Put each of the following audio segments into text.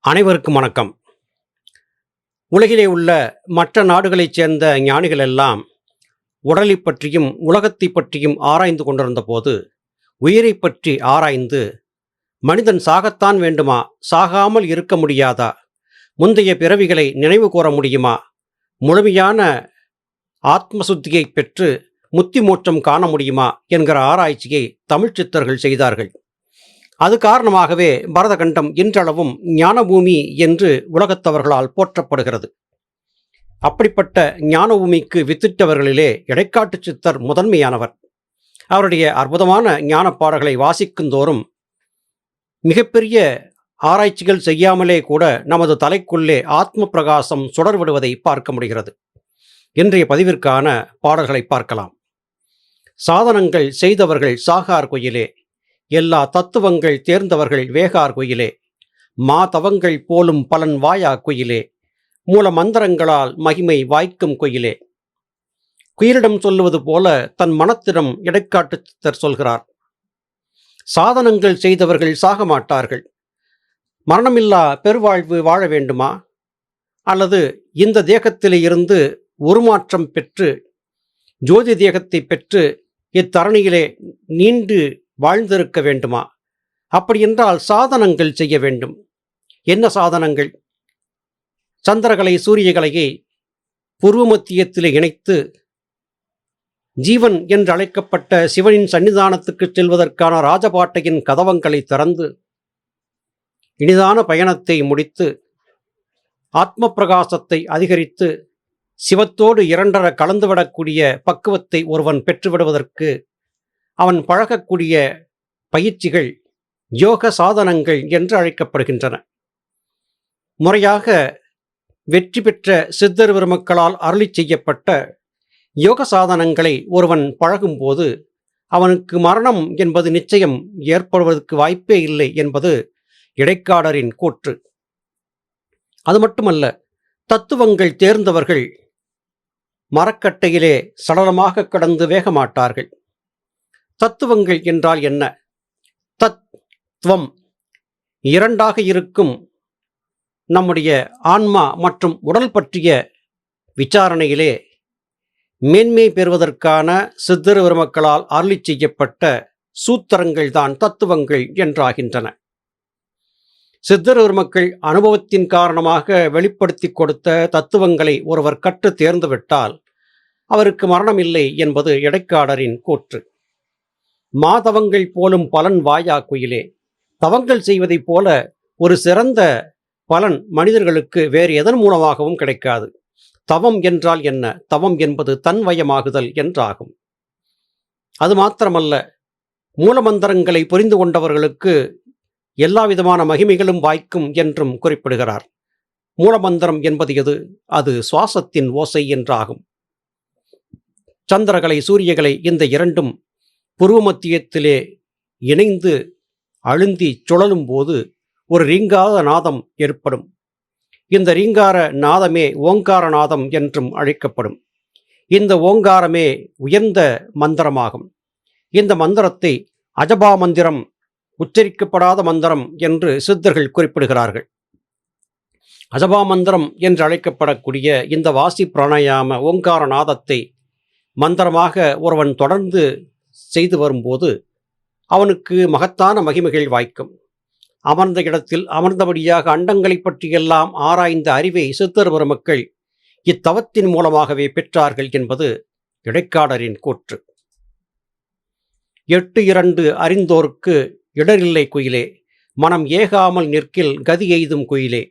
அனைவருக்கும் வணக்கம். உலகிலே உள்ள மற்ற நாடுகளைச் சேர்ந்த ஞானிகள் எல்லாம் உடலை பற்றியும் உலகத்தை பற்றியும் ஆராய்ந்து கொண்டிருந்த போது, உயிரை பற்றி ஆராய்ந்து மனிதன் சாகத்தான் வேண்டுமா, சாகாமல் இருக்க முடியாதா, முந்தைய பிறவிகளை நினைவு கூற முடியுமா, முழுமையான ஆத்மசுத்தியை பெற்று முத்தி மோட்சம் காண முடியுமா என்கிற ஆராய்ச்சியை தமிழ் சித்தர்கள் செய்தார்கள். அது காரணமாகவே பரதகண்டம் இன்றளவும் ஞானபூமி என்று உலகத்தவர்களால் போற்றப்படுகிறது. அப்படிப்பட்ட ஞானபூமிக்கு வித்திட்டவர்களிலே இடைக்காட்டு சித்தர் முதன்மையானவர். அவருடைய அற்புதமான ஞான பாடல்களை வாசிக்குந்தோறும் மிகப்பெரிய ஆராய்ச்சிகள் செய்யாமலே கூட நமது தலைக்குள்ளே ஆத்ம பிரகாசம் சுடர்விடுவதை பார்க்க முடிகிறது. இன்றைய பதிவிற்கான பாடல்களை பார்க்கலாம். சாதனங்கள் செய்தவர்கள் சாகார் குயிலே, எல்லா தத்துவங்கள் தேர்ந்தவர்கள் வேகார் குயிலே, தவங்கள் போலும் பலன் வாயா குயிலே, மூல மந்திரங்களால் மகிமை வாய்க்கும் குயிலே. குயிலிடம் சொல்லுவது போல தன் மனத்திடம் இடைக்காட்டு சித்தர் சொல்கிறார். சாதனங்கள் செய்தவர்கள் சாக மாட்டார்கள். மரணமில்லா பெருவாழ்வு வாழ வேண்டுமா, அல்லது இந்த தேகத்திலே இருந்து உருமாற்றம் பெற்று ஜோதி தேகத்தை பெற்று இத்தரணியிலே நீண்டு வாழ்ந்திருக்க வேண்டுமா? அப்படியென்றால் சாதனங்கள் செய்ய வேண்டும். என்ன சாதனங்கள்? சந்திரகலை சூரியகலையை பூர்வ மத்தியத்திலே இணைத்து ஜீவன் என்று அழைக்கப்பட்ட சிவனின் சன்னிதானத்துக்கு செல்வதற்கான ராஜபாட்டையின் கதவங்களை திறந்து இனிதான பயணத்தை முடித்து ஆத்ம பிரகாசத்தை அதிகரித்து சிவத்தோடு இரண்டர கலந்துவிடக்கூடிய பக்குவத்தை ஒருவன் பெற்றுவிடுவதற்கு அவன் பழகக்கூடிய பயிற்சிகள் யோக சாதனங்கள் என்று அழைக்கப்படுகின்றன. முறையாக வெற்றி பெற்ற சித்தர் பெருமக்களால் அருளி செய்யப்பட்ட யோக சாதனங்களை ஒருவன் பழகும்போது அவனுக்கு மரணம் என்பது நிச்சயம் ஏற்படுவதற்கு வாய்ப்பே இல்லை என்பது இடைக்காடரின் கூற்று. அது மட்டுமல்ல, தத்துவங்கள் தேர்ந்தவர்கள் மரக்கட்டையிலே சடலமாக கடந்து வேக மாட்டார்கள். தத்துவங்கள் என்றால் என்ன? தத்துவம் இரண்டாக இருக்கும் நம்முடைய ஆன்மா மற்றும் உடல் பற்றிய விசாரணையிலே மேன்மை பெறுவதற்கான சித்தர் பெருமக்களால் அருளி செய்யப்பட்ட சூத்திரங்கள் தான் தத்துவங்கள் என்றாகின்றன. சித்தர் பெருமக்கள் அனுபவத்தின் காரணமாக வெளிப்படுத்தி கொடுத்த தத்துவங்களை ஒருவர் கற்று தேர்ந்துவிட்டால் அவருக்கு மரணம் இல்லை என்பது இடைக்காடரின் கூற்று. தவங்கள் போலும் பலன் வாயா குயிலே. தவங்கள் செய்வதைப் போல ஒரு சிறந்த பலன் மனிதர்களுக்கு வேறு எதன் மூலமாகவும் கிடைக்காது. தவம் என்றால் என்ன? தவம் என்பது தன்வயமாகுதல் என்றாகும். அது மாத்திரமல்ல, மூலமந்திரங்களை புரிந்து கொண்டவர்களுக்கு எல்லா விதமான மகிமைகளும் வாய்க்கும் என்றும் குறிப்பிடுகிறார். மூலமந்திரம் என்பது எது? அது சுவாசத்தின் ஓசை என்றாகும். சந்திரகலை சூரியகலை இந்த இரண்டும் பூர்வ மத்தியத்திலே இணைந்து அழுந்தி சுழலும் போது ஒரு ரீங்கார நாதம் ஏற்படும். இந்த ரீங்கார நாதமே ஓங்கார நாதம் என்றும் அழைக்கப்படும். இந்த ஓங்காரமே உயர்ந்த மந்திரமாகும். இந்த மந்திரத்தை அஜபா மந்திரம், உச்சரிக்கப்படாத மந்திரம் என்று சித்தர்கள் குறிப்பிடுகிறார்கள். அஜபா மந்திரம் என்று அழைக்கப்படக்கூடிய இந்த வாசி பிராணாயாம ஓங்கார நாதத்தை மந்திரமாக ஒருவன் தொடர்ந்து செய்து வரும்போது அவனுக்கு மகத்தான மகிமைகள் வாய்க்கும். அமர்ந்த இடத்தில் அமர்ந்தபடியாக அண்டங்களை பற்றியெல்லாம் ஆராய்ந்த அறிவை சித்தர் பெருமக்கள் இத்தவத்தின் மூலமாகவே பெற்றார்கள் என்பது இடைக்காடரின் கூற்று. 8.2 அறிந்தோர்க்கு இடரில்லை குயிலே, மனம் ஏகாமல் நிற்கில் கதி எய்தும் குயிலே.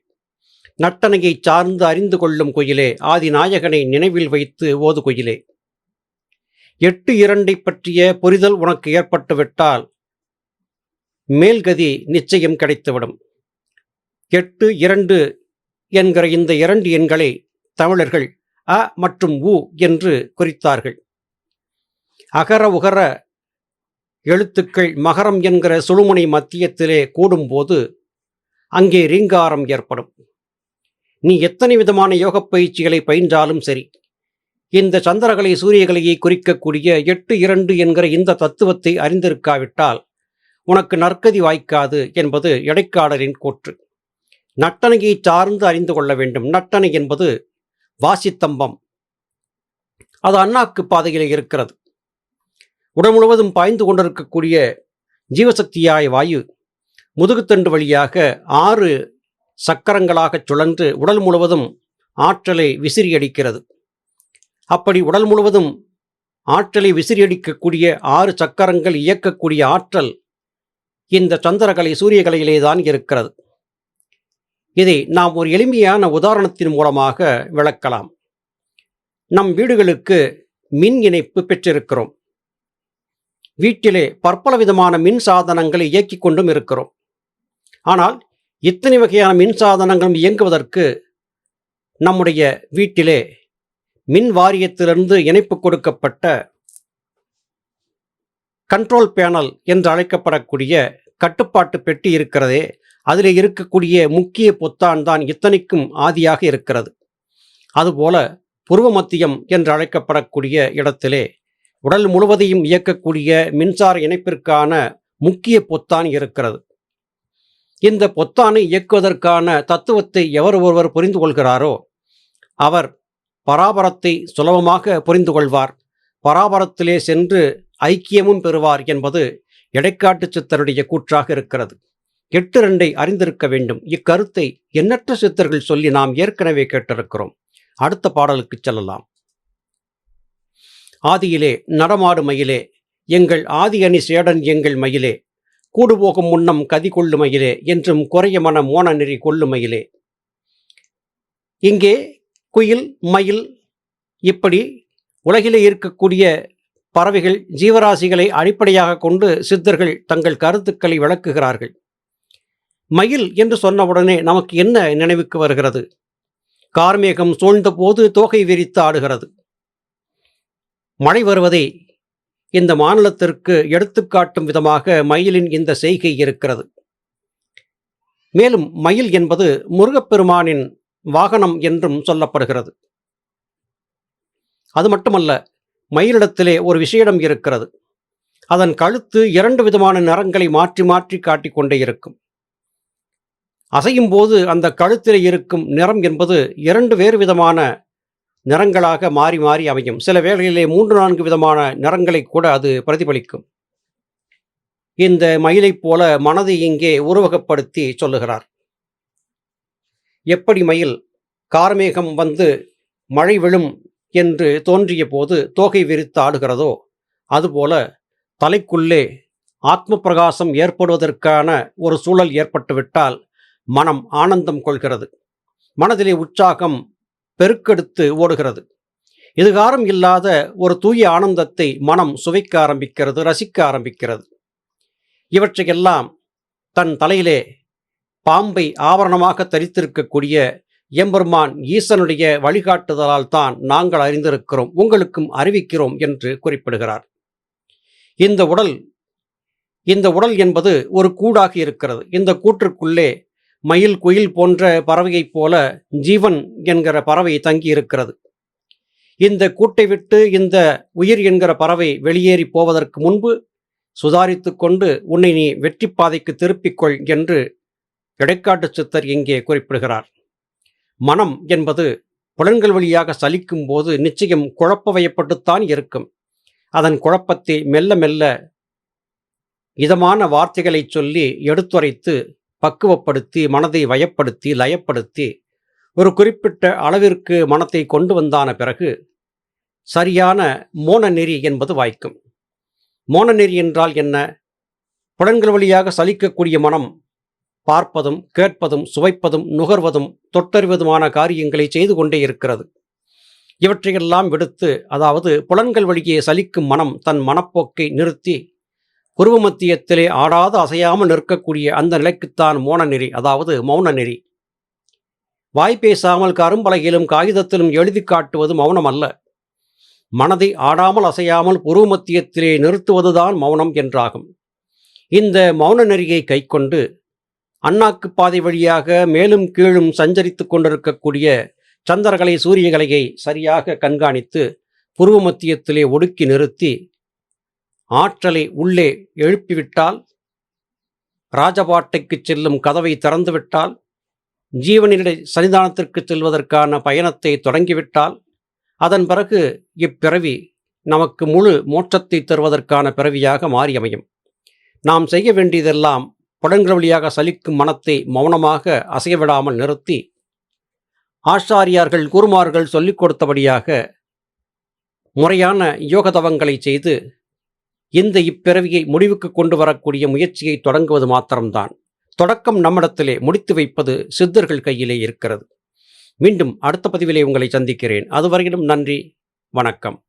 நட்டனையை சார்ந்து அறிந்து கொள்ளும் குயிலே, ஆதிநாயகனை நினைவில் வைத்து ஓது குயிலே. 8.2 பற்றிய புரிதல் உனக்கு ஏற்பட்டுவிட்டால் மேல்கதி நிச்சயம் கிடைத்துவிடும். 8.2 என்கிற இந்த 2 எண்களை தமிழர்கள் அ மற்றும் உ என்று குறித்தார்கள். அகர உகர எழுத்துக்கள் மகரம் என்கிற சுழுமுனை மத்தியத்திலே கூடும்போது அங்கே ரீங்காரம் ஏற்படும். நீ எத்தனை விதமான யோகப் பயிற்சிகளை பயின்றாலும் சரி, இந்த சந்திரகலை சூரியகலையை குறிக்கக்கூடிய 8.2 என்கிற இந்த தத்துவத்தை அறிந்திருக்காவிட்டால் உனக்கு நற்கதி வாய்க்காது என்பது இடைக்காடரின் கூற்று. நட்டனையை சார்ந்து அறிந்து கொள்ள வேண்டும். நட்டனை என்பது வாசித்தம்பம். அது அண்ணாக்கு பாதையில் இருக்கிறது. உடல் முழுவதும் பாய்ந்து கொண்டிருக்கக்கூடிய ஜீவசக்தியாய வாயு முதுகுத்தண்டு வழியாக 6 சக்கரங்களாக சுழன்று உடல் முழுவதும் ஆற்றலை விசிறியடிக்கிறது. அப்படி உடல் முழுவதும் ஆற்றலை விசிறியடிக்கக்கூடிய 6 சக்கரங்கள் இயக்கக்கூடிய ஆற்றல் இந்த சந்திரகலை சூரியகலையிலே தான் இருக்கிறது. இதை நாம் ஒரு எளிமையான உதாரணத்தின் மூலமாக விளக்கலாம். நம் வீடுகளுக்கு மின் இணைப்பு பெற்றிருக்கிறோம். வீட்டிலே பற்பல விதமான மின் சாதனங்களை இயக்கிக் கொண்டும் இருக்கிறோம். ஆனால் இத்தனை வகையான மின் சாதனங்களும் இயங்குவதற்கு நம்முடைய வீட்டிலே மின் வாரியத்திலிருந்து இணைப்பு கொடுக்கப்பட்ட கண்ட்ரோல் பேனல் என்று அழைக்கப்படக்கூடிய கட்டுப்பாட்டு பெட்டி இருக்கிறதே, அதில் இருக்கக்கூடிய முக்கிய பொத்தான் தான் இத்தனைக்கும் ஆதியாக இருக்கிறது. அதுபோல புருவ மத்தியம் என்று அழைக்கப்படக்கூடிய இடத்திலே உடல் முழுவதையும் இயக்கக்கூடிய மின்சார இணைப்பிற்கான முக்கிய பொத்தான் இருக்கிறது. இந்த பொத்தானை இயக்குவதற்கான தத்துவத்தை எவர் ஒருவர் புரிந்து கொள்கிறாரோ அவர் பராபரத்தை சுலபமாக புரிந்து கொள்வார், பராபரத்திலே சென்று ஐக்கியமும் பெறுவார் என்பது இடைக்காட்டு சித்தருடைய கூற்றாக இருக்கிறது. 8.2 அறிந்திருக்க வேண்டும். இக்கருத்தை எண்ணற்ற சித்தர்கள் சொல்லி நாம் ஏற்கனவே கேட்டிருக்கிறோம். அடுத்த பாடலுக்கு செல்லலாம். ஆதியிலே நடமாடு மயிலே, எங்கள் ஆதி அணி சேடன் எங்கள் மயிலே, கூடுபோகும் முன்னம் கதி கொள்ளு மயிலே, என்றும் குறைய மன மோன நெறி கொள்ளு மயிலே. இங்கே குயில், மயில், இப்படி உலகிலே இருக்கக்கூடிய பறவைகள், ஜீவராசிகளை அடிப்படையாக கொண்டு சித்தர்கள் தங்கள் கருத்துக்களை விளக்குகிறார்கள். மயில் என்று சொன்னவுடனே நமக்கு என்ன நினைவுக்கு வருகிறது? கார்மேகம் சூழ்ந்த போது தோகை விரித்து ஆடுகிறது. மழை வருவதை இந்த மாநிலத்திற்கு எடுத்துக்காட்டும் விதமாக மயிலின் இந்த செய்கை இருக்கிறது. மேலும் மயில் என்பது முருகப்பெருமானின் வாகனம் என்றும் சொல்லப்படுகிறது. அது மட்டுமல்ல, மயிலிடத்திலே ஒரு விசேடம் இருக்கிறது. அதன் கழுத்து 2 விதமான நிறங்களை மாற்றி மாற்றி காட்டிக்கொண்டே இருக்கும். அசையும் போது அந்த கழுத்தில் இருக்கும் நிறம் என்பது 2 வேறு விதமான நிறங்களாக மாறி மாறி அமையும். சில வேளைகளிலே 3-4 விதமான நிறங்களை கூட அது பிரதிபலிக்கும். இந்த மயிலைப் போல மனதை இங்கே உருவகப்படுத்தி சொல்லுகிறார். எப்படி மயில் கார்மேகம் வந்து மழை விழும் என்று தோன்றிய போது தோகை விரித்து ஆடுகிறதோ, அதுபோல தலைக்குள்ளே ஆத்ம பிரகாசம் ஏற்படுவதற்கான ஒரு சூழல் ஏற்பட்டுவிட்டால் மனம் ஆனந்தம் கொள்கிறது. மனதிலே உற்சாகம் பெருக்கெடுத்து ஓடுகிறது. இதுகாரம் இல்லாத ஒரு தூய ஆனந்தத்தை மனம் சுவைக்க ஆரம்பிக்கிறது, ரசிக்க ஆரம்பிக்கிறது. இவற்றையெல்லாம் தன் தலையிலே பாம்பை ஆவரணமாக தரித்திருக்கக்கூடிய எம்பெருமான் ஈசனுடைய வழிகாட்டுதலால் தான் நாங்கள் அறிந்திருக்கிறோம், உங்களுக்கும் அறிவிக்கிறோம் என்று குறிப்பிடுகிறார். இந்த உடல் என்பது ஒரு கூடாக இருக்கிறது. இந்த கூற்றுக்குள்ளே மயில், குயில் போன்ற பறவையைப் போல ஜீவன் என்கிற பறவை தங்கி இருக்கிறது. இந்த கூட்டை விட்டு இந்த உயிர் என்கிற பறவை வெளியேறி போவதற்கு முன்பு சுதாரித்து கொண்டு உன்னை நீ வெற்றி பாதைக்கு திருப்பிக்கொள் என்று இடைக்காட்டு சித்தர் இங்கே குறிப்பிடுகிறார். மனம் என்பது புலன்கள் வழியாக சலிக்கும் போது நிச்சயம் குழப்ப வயப்பட்டுத்தான் இருக்கும். அதன் குழப்பத்தை மெல்ல மெல்ல இதமான வார்த்தைகளை சொல்லி எடுத்துரைத்து பக்குவப்படுத்தி மனதை வயப்படுத்தி லயப்படுத்தி ஒரு குறிப்பிட்ட அளவிற்கு மனத்தை கொண்டு வந்தான பிறகு சரியான மோன நெறி என்பது வாய்க்கும். மோன நெறி என்றால் என்ன? புலன்கள் வழியாக சலிக்கக்கூடிய மனம் பார்ப்பதும் கேட்பதும் சுவைப்பதும் நுகர்வதும் தொட்டறிவதுமான காரியங்களை செய்து கொண்டே இருக்கிறது. இவற்றையெல்லாம் விடுத்து, அதாவது புலன்கள் வழியே சலிக்கும் மனம் தன் மனப்போக்கை நிறுத்தி புருவ மத்தியத்திலே ஆடாது அசையாமல் நிற்கக்கூடிய அந்த நிலைக்குத்தான் மோன நெறி, அதாவது மௌன நெறி. வாய் பேசாமல் கரும்பலகையிலும் காகிதத்திலும் எழுதி காட்டுவது மௌனம் அல்ல. மனதை ஆடாமல் அசையாமல் புருவ மத்தியத்திலே நிறுத்துவதுதான் மௌனம் என்றாகும். இந்த மௌன நெறியை கைக்கொண்டு அண்ணாக்கு பாதை வழியாக மேலும் கீழும் சஞ்சரித்து கொண்டிருக்கக்கூடிய சந்திரகலை சூரியகலையை சரியாக கண்காணித்து புருவ மத்தியத்திலே ஒடுக்கி நிறுத்தி ஆற்றலை உள்ளே எழுப்பிவிட்டால், ராஜபாட்டைக்கு செல்லும் கதவை திறந்துவிட்டால், ஜீவனிடை சன்னிதானத்திற்கு செல்வதற்கான பயணத்தை தொடங்கிவிட்டால் அதன் பிறகு இப்பிறவி நமக்கு முழு மோட்சத்தை தருவதற்கான பிறவியாக மாறி அமையும். நாம் செய்ய வேண்டியதெல்லாம் புலன்கள் வழியாக சலிக்கும் மனத்தை மௌனமாக அசையவிடாமல் நிறுத்தி ஆச்சாரியார்கள் குருமார்கள் சொல்லிக் கொடுத்தபடியாக முறையான யோக தவங்களை செய்து இப்பிறவியை முடிவுக்கு கொண்டு வரக்கூடிய முயற்சியை தொடங்குவது மாத்திரம்தான். தொடக்கம் நம்மிடத்திலே, முடித்து வைப்பது சித்தர்கள் கையிலே இருக்கிறது. மீண்டும் அடுத்த பதிவிலே உங்களை சந்திக்கிறேன். அதுவரையிலும் நன்றி, வணக்கம்.